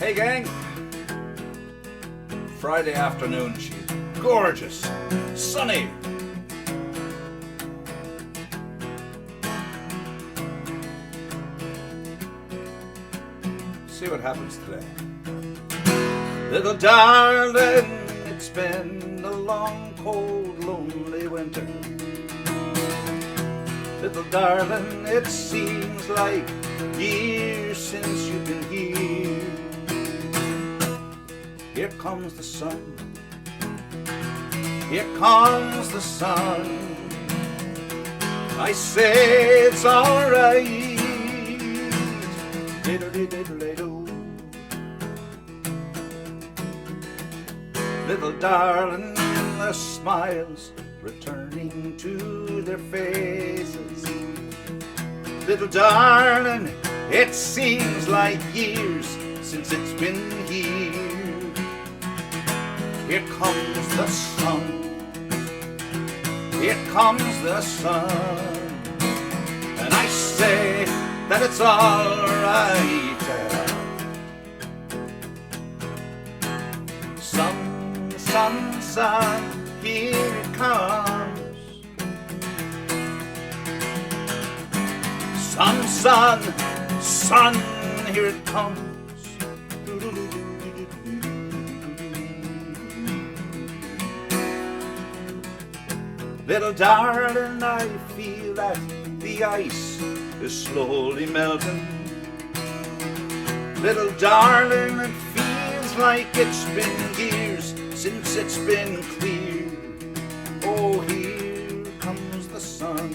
Hey gang! Friday afternoon, she's gorgeous, sunny. See what happens today. Little darling, it's been a long, cold, lonely winter. Little darling, it seems like years since you've been here. Here comes the sun. Here comes the sun. I say it's alright. Little darling, the smiles returning to their faces. Little darling, it seems like years since it's been here. Here comes the sun. Here comes the sun. And I say that it's alright. Sun, sun, here it comes. Sun, sun, sun, here it comes. Little darling, I feel that the ice is slowly melting. Little darling, it feels like it's been years since it's been clear. Oh, here comes the sun.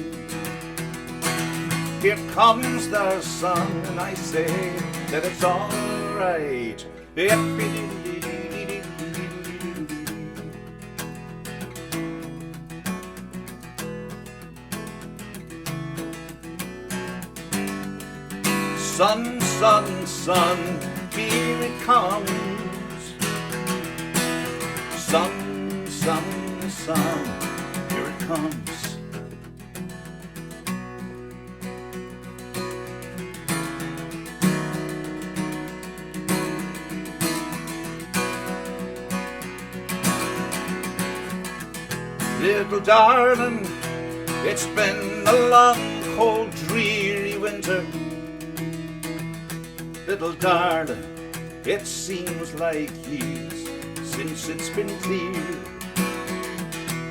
Here comes the sun, and I say that it's alright. Sun, sun, sun, here it comes. Sun, sun, sun, here it comes. Little darling, it's been a long, cold, dreary winter. Little darling, it seems like years since it's been clear.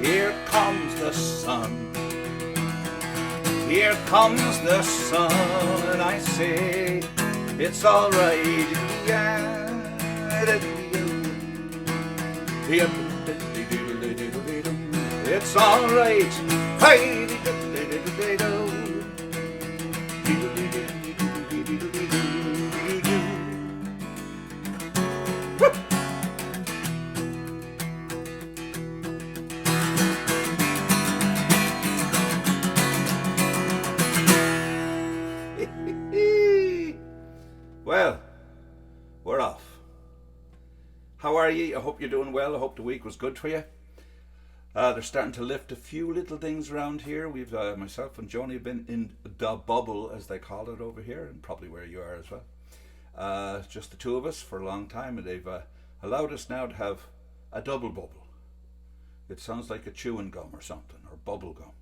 Here comes the sun. Here comes the sun, and I say it's alright. It's alright. Hey. Well, we're off. How are you? I hope you're doing well. I hope the week was good for you. They're starting to lift a few little things around here. We've myself and Joni have been in the bubble, as they call it over here, and probably where you are as well. Just the two of us for a long time, and they've allowed us now to have a double bubble. It sounds like a chewing gum or something, or bubble gum.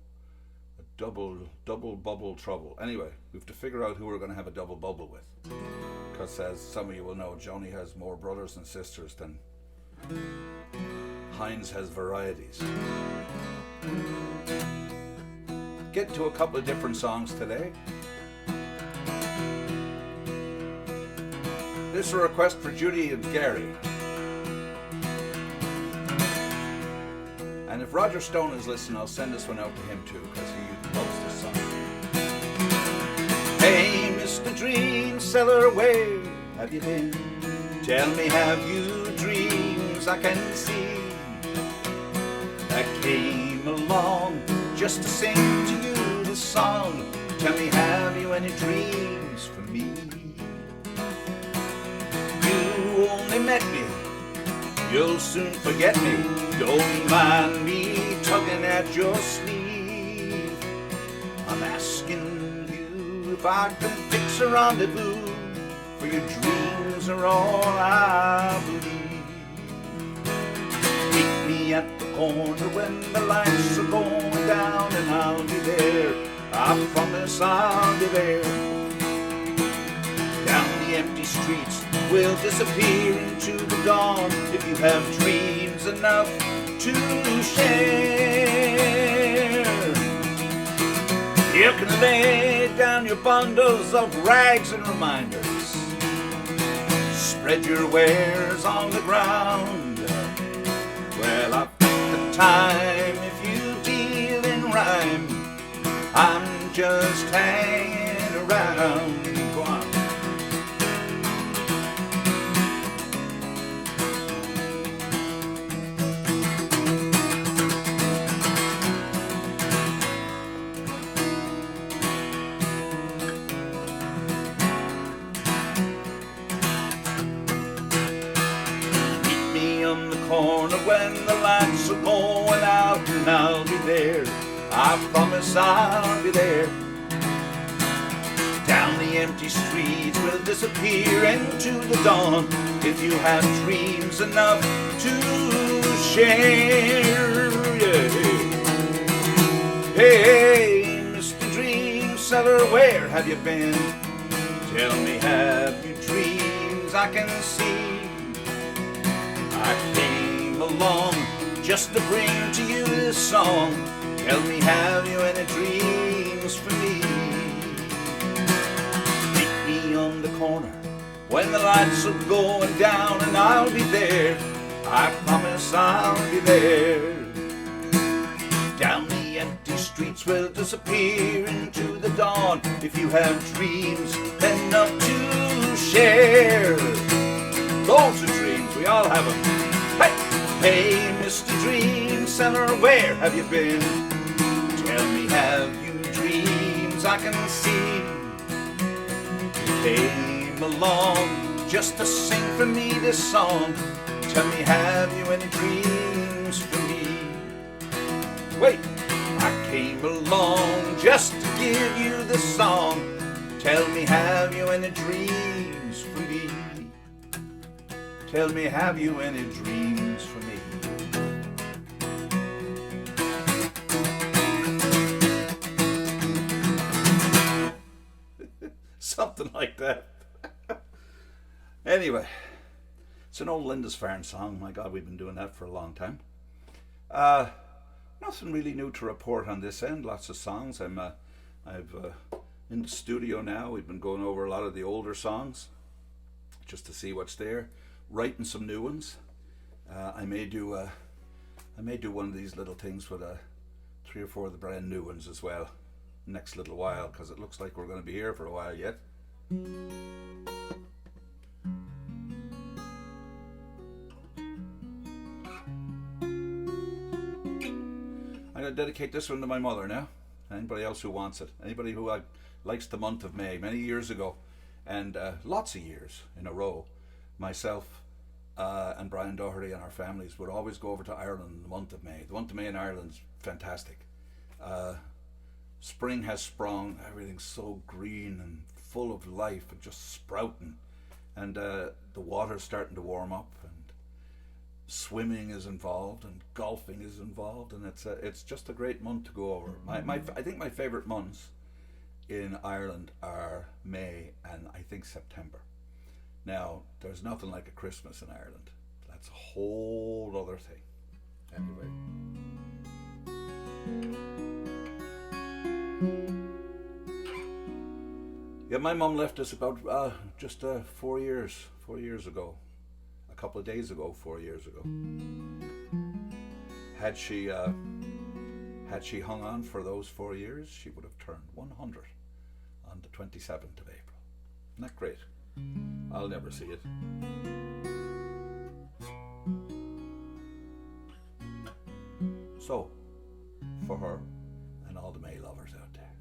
A double bubble trouble. Anyway, we have to figure out who we're going to have a double bubble with. Because as some of you will know, Joni has more brothers and sisters than Heinz has varieties. Get to a couple of different songs today. This is a request for Judy and Gary. And if Roger Stone is listening, I'll send this one out to him too, because he loves this song. Hey, Mr. Dream Seller, where have you been? Tell me, have you dreams I can see that came along just to sing to you this song? Tell me, have you any dreams for me? You only met me, you'll soon forget me. Don't mind me tugging at your sleeve. I'm asking you if I can fix a rendezvous for your dreams are all I believe. Meet me at the corner when the lights are going down, and I'll be there. I promise I'll be there. Down the empty streets we'll disappear into the dawn, if you have dreams enough to share. You can lay down your bundles of rags and reminders, spread your wares on the ground. Well, I've got the time if you deal in rhyme. I'm just hanging around. Go on. On the corner when the lights are going out, and I'll be there. I promise I'll be there. Down the empty streets we'll disappear into the dawn, if you have dreams enough to share. Yeah. Hey, Mr. Dream Seller, where have you been? Tell me, have you dreams I can see? I came along just to bring to you this song. Tell me, have you any dreams for me? Meet me on the corner when the lights are going down, and I'll be there. I promise I'll be there. Down the empty streets we'll disappear into the dawn, if you have dreams enough to share. Loads of dreams, we all have them. Hey, hey, Mr. Dream Seller, where have you been? Tell me, have you dreams I can see? You came along just to sing for me this song. Tell me, have you any dreams for me? Wait, I came along just to give you this song. Tell me, have you any dreams for me? Tell me, have you any dreams for me? Something like that. Anyway, it's an old Lindisfarne song. My God, we've been doing that for a long time. Nothing really new to report on this end. Lots of songs. I've in the studio now. We've been going over a lot of the older songs just to see what's there. Writing some new ones. I may do one of these little things with 3 or 4 of the brand new ones as well next little while, because it looks like we're going to be here for a while yet. I'm going to dedicate this one to my mother now. Anybody else who wants it. Anybody who likes the month of May. Many years ago, and lots of years in a row, myself and Brian Doherty and our families would always go over to Ireland in the month of May. The month of May in Ireland is fantastic. Spring has sprung, everything's so green and full of life and just sprouting, and the water's starting to warm up, and swimming is involved and golfing is involved, and it's just a great month to go over. I think my favourite months in Ireland are May and I think September. Now, there's nothing like a Christmas in Ireland. That's a whole other thing. Anyway. Yeah, my mum left us about just 4 years ago. A couple of days ago, 4 years ago. Had she hung on for those 4 years, she would have turned 100 on the 27th of April. Isn't that great? I'll never see it. So, for her and all the May lovers out there.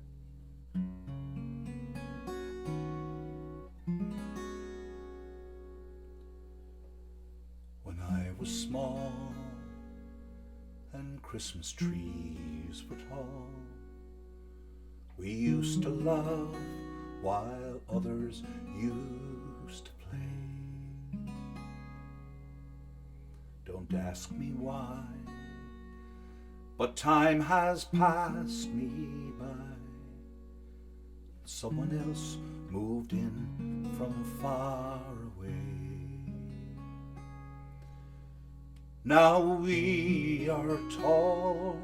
When I was small and Christmas trees were tall, we used to laugh while others used play. Don't ask me why, but time has passed me by. Someone else moved in from far away. Now we are tall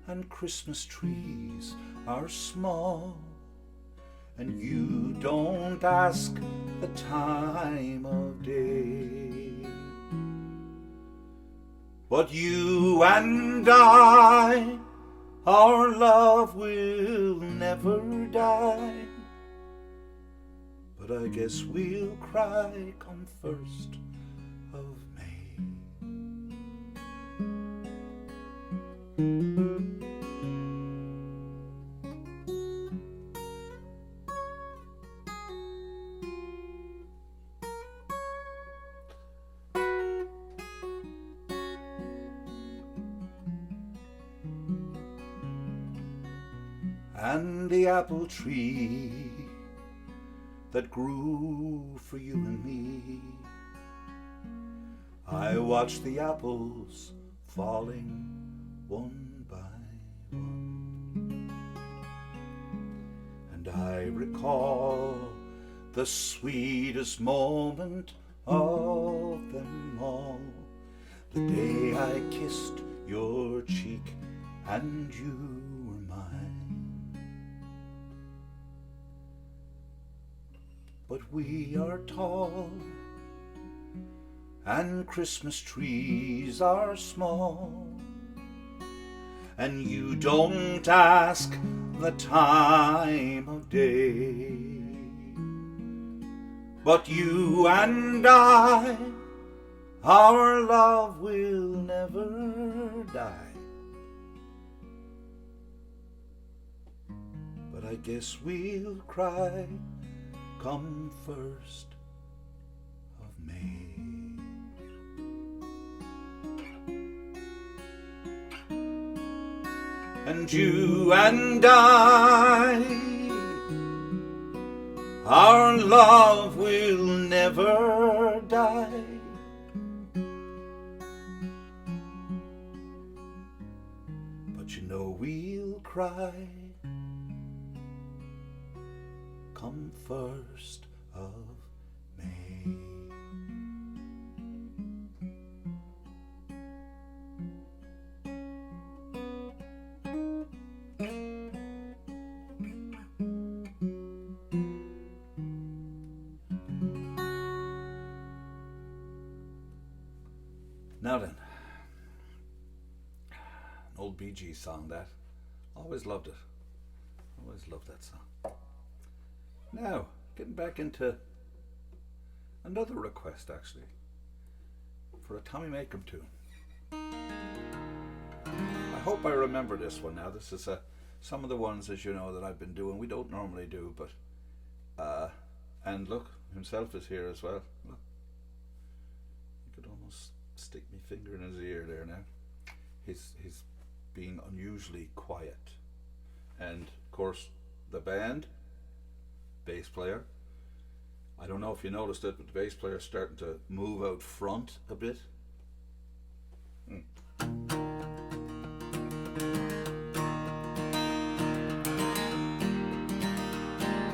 and Christmas trees are small, and you don't ask the time of day. But you and I, our love will never die. But I guess we'll cry come 1st of May. And the apple tree that grew for you and me, I watched the apples falling one by one, and I recall the sweetest moment of them all, the day I kissed your cheek and you were mine. But we are tall and Christmas trees are small, and you don't ask the time of day. But you and I, our love will never die. But I guess we'll cry come 1st of May. And you and I, our love will never die. But you know we'll cry come 1st of May. Now then, an old Bee Gees song that. Always loved it. Always loved that song. Now, getting back into another request actually, for a Tommy Makem tune. I hope I remember this one now. This is some of the ones, as you know, that I've been doing. We don't normally do, but and look, himself is here as well. Look. You could almost stick my finger in his ear there now. He's being unusually quiet. And of course the band, bass player, I don't know if you noticed it, but the bass player is starting to move out front a bit.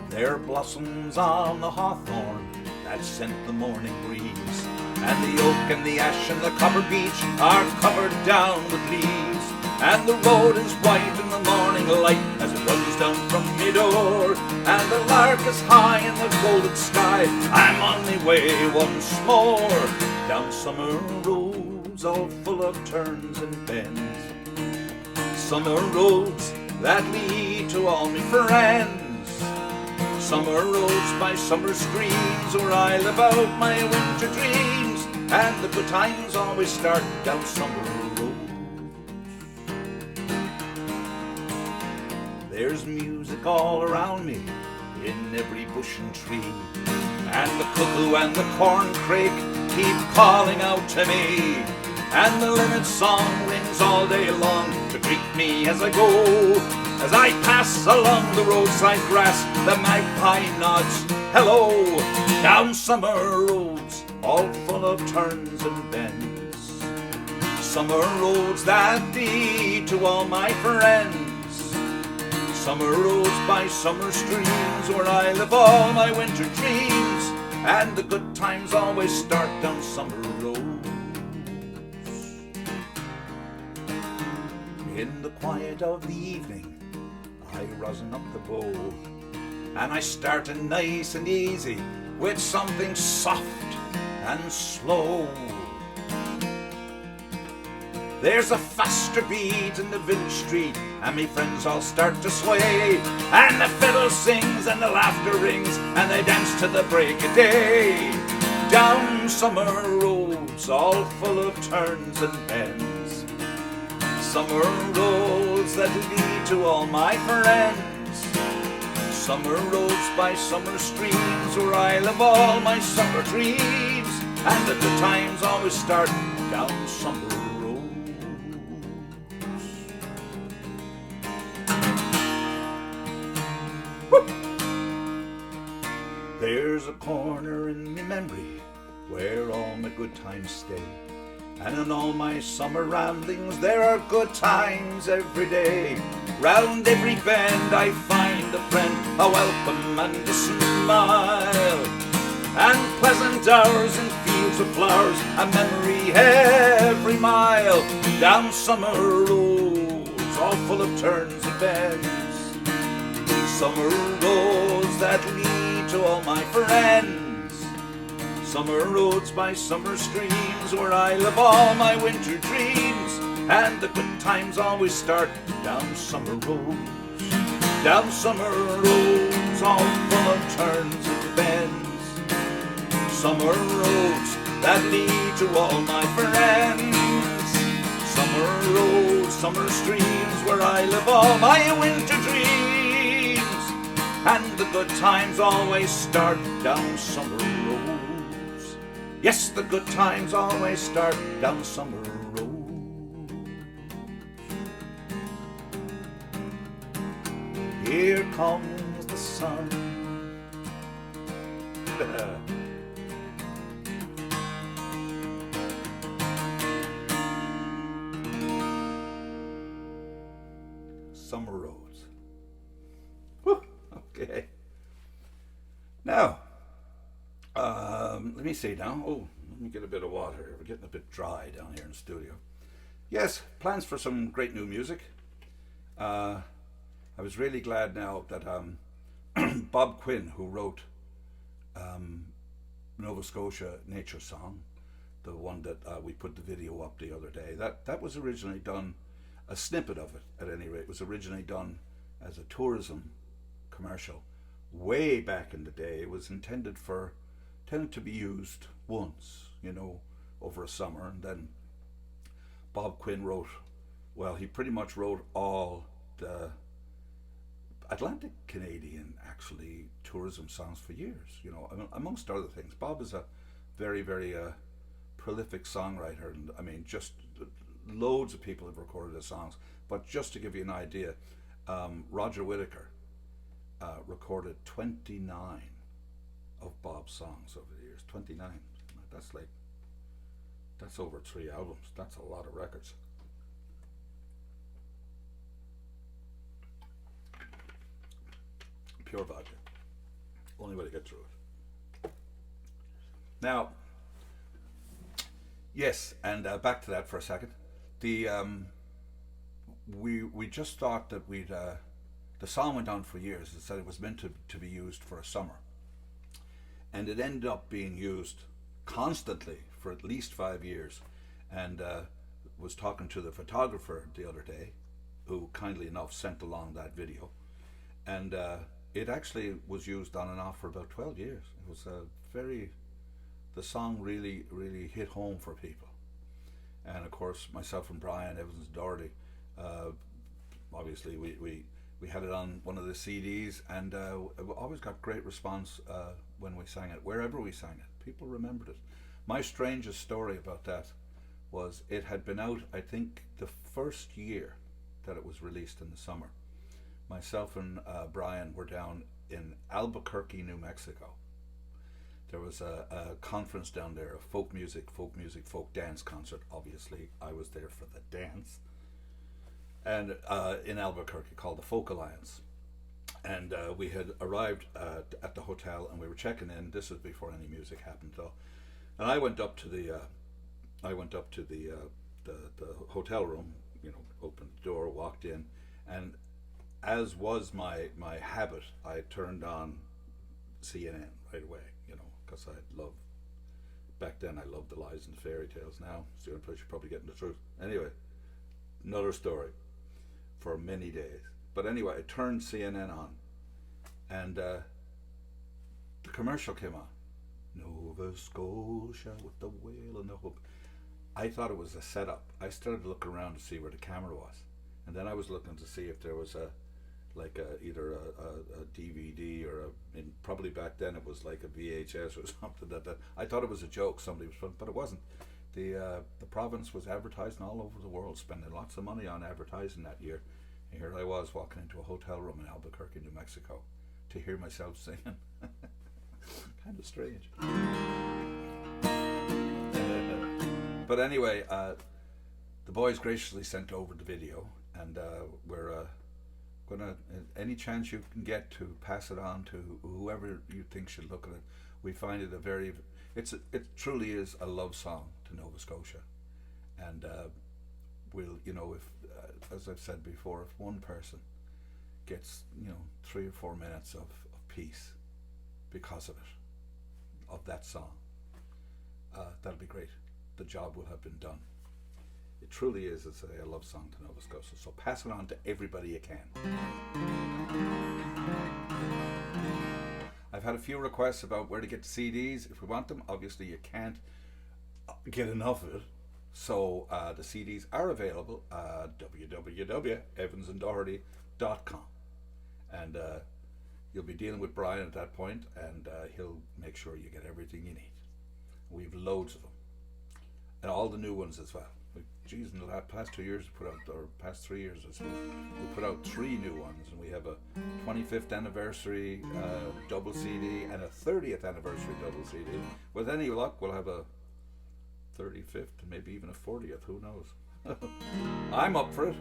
There are blossoms on the hawthorn that scent the morning breeze, and the oak and the ash and the copper beech are covered down with leaves, and the road is white in the morning light as it runs down from me door, and the lark is high in the golden sky. I'm on my way once more down summer roads all full of turns and bends, summer roads that lead to all me friends, summer roads by summer streams where I live out my winter dreams, and the good times always start down summer roads. There's music all around me in every bush and tree, and the cuckoo and the corncrake keep calling out to me, and the linnet song rings all day long to greet me as I go. As I pass along the roadside grass, the magpie nods hello. Down summer roads, all full of turns and bends. Summer roads that lead to all my friends. Summer roads by summer streams, where I live all my winter dreams. And the good times always start down summer roads. In the quiet of the evening, I rosin up the bowl, and I startin' nice and easy with something soft and slow. There's a faster beat in the village street, and me friends all start to sway, and the fiddle sings and the laughter rings, and they dance to the break of day. Down summer roads, all full of turns and bends. Summer roads that lead to all my friends. Summer roads by summer streams, where I live all my summer dreams. And the good times always start down summer roads. Woo! There's a corner in my memory where all my good times stay. And in all my summer ramblings there are good times every day. Round every bend I find a friend, a welcome and a smile, and pleasant hours in fields of flowers, a memory every mile. Down summer roads, all full of turns and bends. Summer roads that lead to all my friends. Summer roads by summer streams, where I live all my winter dreams. And the good times always start down summer roads. Down summer roads, all full of turns and bends. Summer roads that lead to all my friends. Summer roads, summer streams, where I live all my winter dreams. And the good times always start down summer roads. Yes, the good times always start down summer roads. Here comes the sun. Summer roads. Whew. Okay. Now, let me see now. Oh, let me get a bit of water. We're getting a bit dry down here in the studio. Yes, plans for some great new music. I was really glad now that Bob Quinn, who wrote Nova Scotia Nature Song, the one that we put the video up the other day, that was originally done, a snippet of it at any rate, was originally done as a tourism commercial way back in the day. It was intended to be used once, over a summer, and then Bob Quinn he pretty much wrote all the Atlantic Canadian actually tourism songs for years, amongst other things. Bob is a very, very prolific songwriter, and I mean, just loads of people have recorded his songs. But just to give you an idea, Roger Whittaker recorded 29 of Bob's songs over the years. 29. That's over 3 albums. That's a lot of records. Pure vodka. Only way to get through it. Now, yes, and back to that for a second. The we just thought that the song went on for years. It said it was meant to be used for a summer, and it ended up being used constantly for at least 5 years. And was talking to the photographer the other day, who kindly enough sent along that video, and it actually was used on and off for about 12 years. It was the song really, really hit home for people. And of course, myself and Brian Evans Doherty, obviously we had it on one of the CDs, and always got great response when we sang it, wherever we sang it. People remembered it. My strangest story about that was it had been out, I think, the first year that it was released in the summer. Myself and Brian were down in Albuquerque, New Mexico. there was a conference down there, a folk music, folk dance concert. Obviously, I was there for the dance, and in Albuquerque, called the Folk Alliance. And we had arrived at the hotel, and we were checking in. This was before any music happened, though. And I went up to the hotel room. You know, opened the door, walked in, and as was my habit, I turned on CNN right away. You know, because back then I loved the lies and fairy tales. Now it's the only place you're probably getting the truth. Anyway, another story for many days. But anyway, I turned CNN on, and the commercial came on. Nova Scotia with the whale and the hope. I thought it was a setup. I started looking around to see where the camera was, and then I was looking to see if there was either a DVD or probably back then it was like a VHS or something. That I thought it was a joke somebody was putting, but it wasn't. The province was advertising all over the world, spending lots of money on advertising that year. And here I was walking into a hotel room in Albuquerque, New Mexico, to hear myself singing. Kind of strange. But anyway, the boys graciously sent over the video, and we're gonna, any chance you can get, to pass it on to whoever you think should look at it. We find it it truly is a love song to Nova Scotia, and we'll, you know, if as I've said before, if one person gets, you know, 3 or 4 minutes of peace because of it, of that song, that'll be great. The job will have been done. It truly is, as I say, a love song to Nova Scotia. So pass it on to everybody you can. I've had a few requests about where to get the CDs. If we want them, obviously you can't get enough of it. So the CDs are available at www.evansanddoherty.com. And you'll be dealing with Brian at that point, and he'll make sure you get everything you need. We've loads of them. And all the new ones as well. Geez, in the past 2 years, past 3 years, I suppose, we put out 3 new ones, and we have a 25th anniversary double CD and a 30th anniversary double CD. With any luck, we'll have a 35th and maybe even a 40th. Who knows? I'm up for it.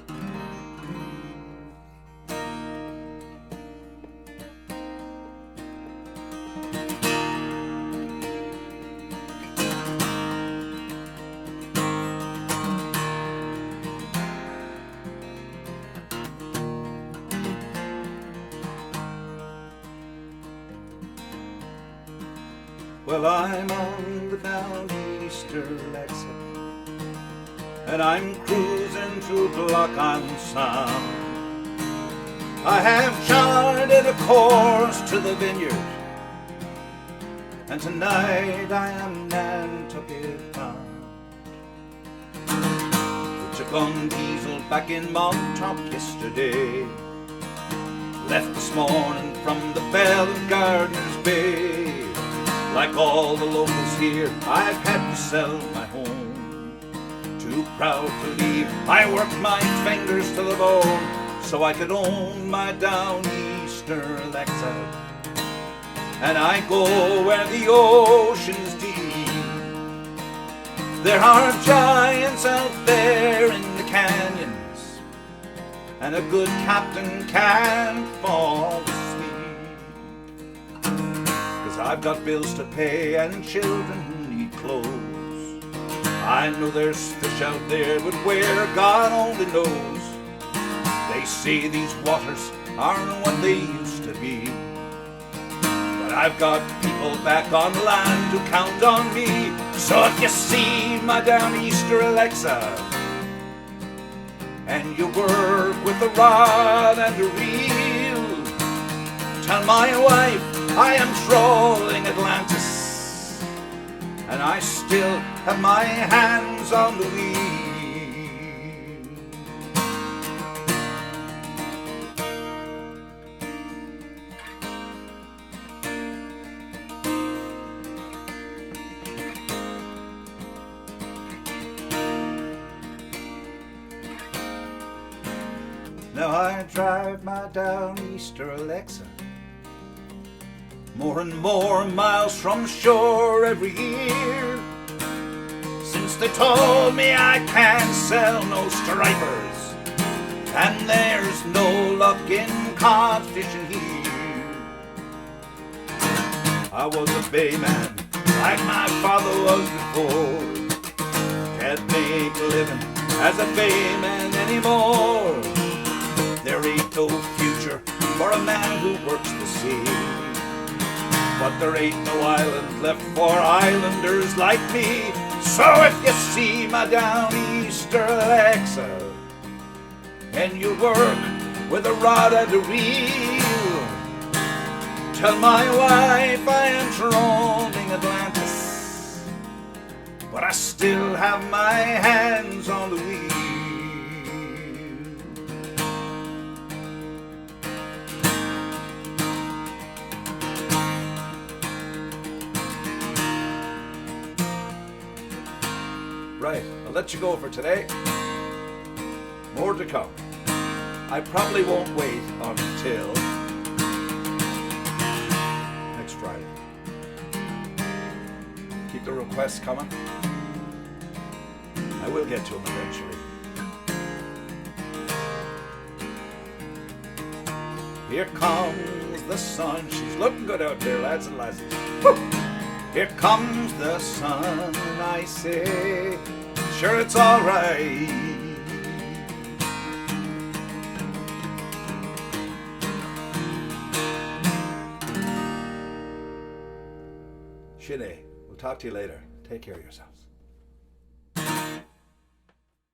Well, I'm on the Downeaster Alexa, and I'm cruising through Glockon Sound. I have charted a course to the vineyard, and tonight I am Nantucket bound. We took on diesel back in Montauk yesterday, left this morning from the Bell and Gardiner's Bay. Like all the locals here, I've had to sell my home. Too proud to leave, I worked my fingers to the bone so I could own my Downeaster Alexa. And I go where the ocean's deep. There are giants out there in the canyons, and a good captain can't fall asleep. I've got bills to pay and children who need clothes. I know there's fish out there, but where, God only knows. They say these waters aren't what they used to be, but I've got people back on land who count on me. So if you see my Downeaster Alexa, and you work with a rod and a reel, tell my wife I am trolling Atlantis, and I still have my hands on the wheel. Now I drive my Downeaster Alexa, and I still have my hands on the wheel. Now I drive my Downeaster Alexa, and I still have my hands on the wheel. Now I drive my Downeaster Alexa, more and more miles from shore every year. Since they told me I can't sell no stripers, and there's no luck in cod fishing here. I was a bayman like my father was before. Can't make a living as a bayman anymore. There ain't no future for a man who works the sea, but there ain't no island left for islanders like me. So if you see my down easter Alexa, and you work with a rod and a reel, tell my wife I am roaming Atlantis, but I still have my hands on the wheel. Right, I'll let you go for today. More to come. I probably won't wait until next Friday. Keep the requests coming. I will get to them eventually. Here comes the sun. She's looking good out there, lads and lassies. Woo! Here comes the sun, I say, sure it's all right. Shine, we'll talk to you later. Take care of yourselves.